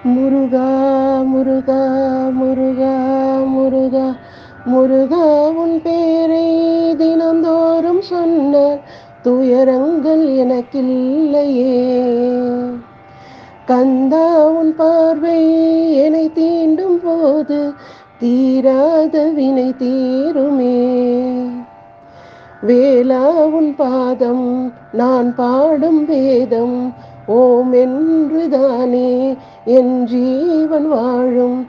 முருகா முருகா முருகா முருகா முருகா உன் பேரை தினந்தோறும் சொன்னால் துயரங்கள் எனக்கில்லையே. கந்தா உன் பார்வை என்னை தீண்டும் போது தீராத வினை தீருமே. வேளா உன் பாதம் நான் பாடும் வேதம் ஓம் என்றுதானே என் ஜீவன் வாழும்.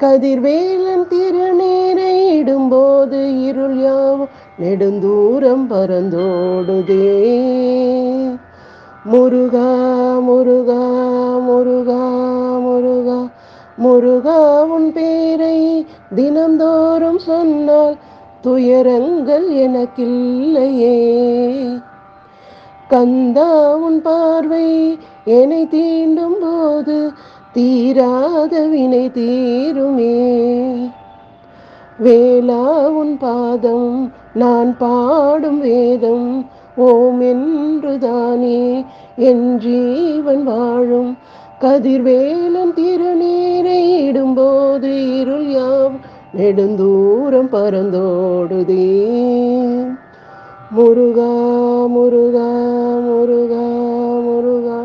கதிர்வேலன் திருநீரை இடும்போது இருள் யாவும் நெடுந்தூரம் பறந்தோடுதே. முருகா முருகா முருகா முருகா முருகா உன் பேரை தினந்தோறும் சொன்னால் துயரங்கள் எனக்கில்லையே. கந்தா உன் பார்வை என்னை தீண்டும் போது தீராத வினை தீருமே. வேளா உன் பாதம் நான் பாடும் வேதம் ஓம் என்றுதானே என் ஜீவன் வாழும். கதிர்வேலன் திருநீரை இடும்போது இருள் யாவும் நெடுந்தூரம் பறந்தோடுதே. முருகா முருகா முருகா முருகா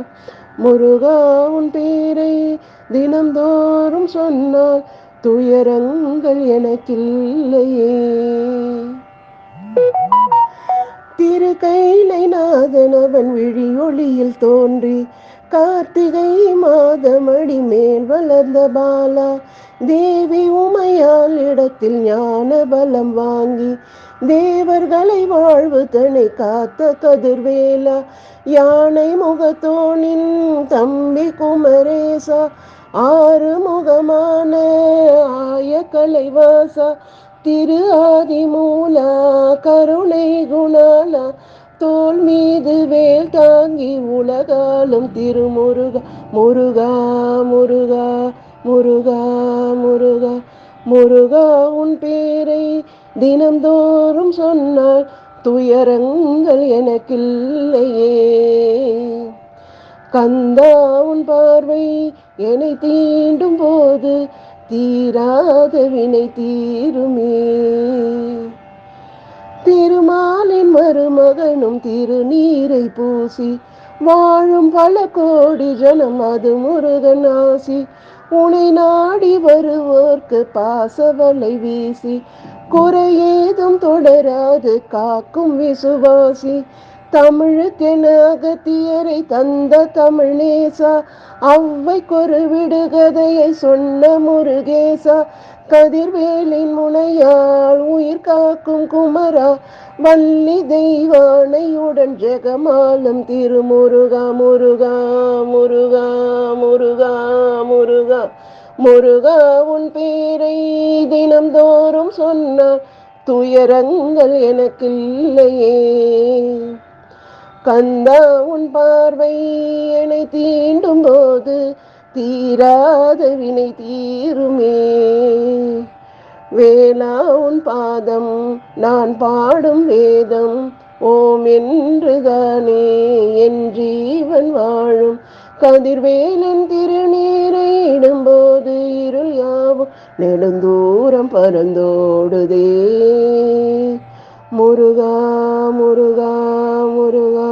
முருகா உன் பேரை தினந்தோறும் சொன்னால் துயரங்கள் எனக்கில்லையே. திரு கைலை நாதன் அவன் விழி ஒளியில் தோன்றி கார்த்திகை மாதமடி மேல் வளர்ந்த பாலா. தேவி உமையால் இடத்தில் ஞான பலம் வாங்கி தேவர்களை வாழ்வு தன்னை காத்த கதிர்வேலா. யானை முகத்தோனின் தம்பி குமரேசா, ஆறு முகமான ஆய கலைவாசா. திரு ஆதிமூலா கருணை குணாலா, தோல் மீது வேல் தாங்கி உலகாலும் திருமுருகா. முருகா முருகா முருகா முருகா முருகா உன் பேரை தினந்தோறும் சொன்னால் துயரங்கள் எனக்கில்லையே. கந்தா உன் பார்வை என்னை தீண்டும் போது தீராத வினை தீருமே. திருமாலின் மருமகனும் திருநீரை பூசி வாழும் பல கோடி ஜனம் அது முருகன் ஆசி. உனை நாடி வருவோர்க்கு பாசவலை வீசி குறையேதும் தொடராது காக்கும் விசுவாசி. தமிழுக்கென அகத்தியரை தந்த தமிழ் நேசா, அவ்வைக்கொரு விடுகதையை சொன்ன முருகேசா. கதிர்வேலின் முனையால் உயிர் காக்கும் குமரா, வள்ளி தெய்வானையுடன் ஜெகமாலும் திருமுருகா. முருகா முருகா முருகா முருகா முருகா உன் பேரை தினந்தோறும் சொன்னால் துயரங்கள் எனக்கில்லையே. கந்தா உன் பார்வை என்னை தீண்டும் போது தீராத வினை தீருமே. வேளா உன் பாதம் நான் பாடும் வேதம் ஓம் என்றுதானே என் ஜீவன் வாழும். கதிர்வேலன் திருநீரை இடும்போது இருள் யாவும் நெடுந்தூரம் பறந்தோடுதே. முருகா முருகா முருகா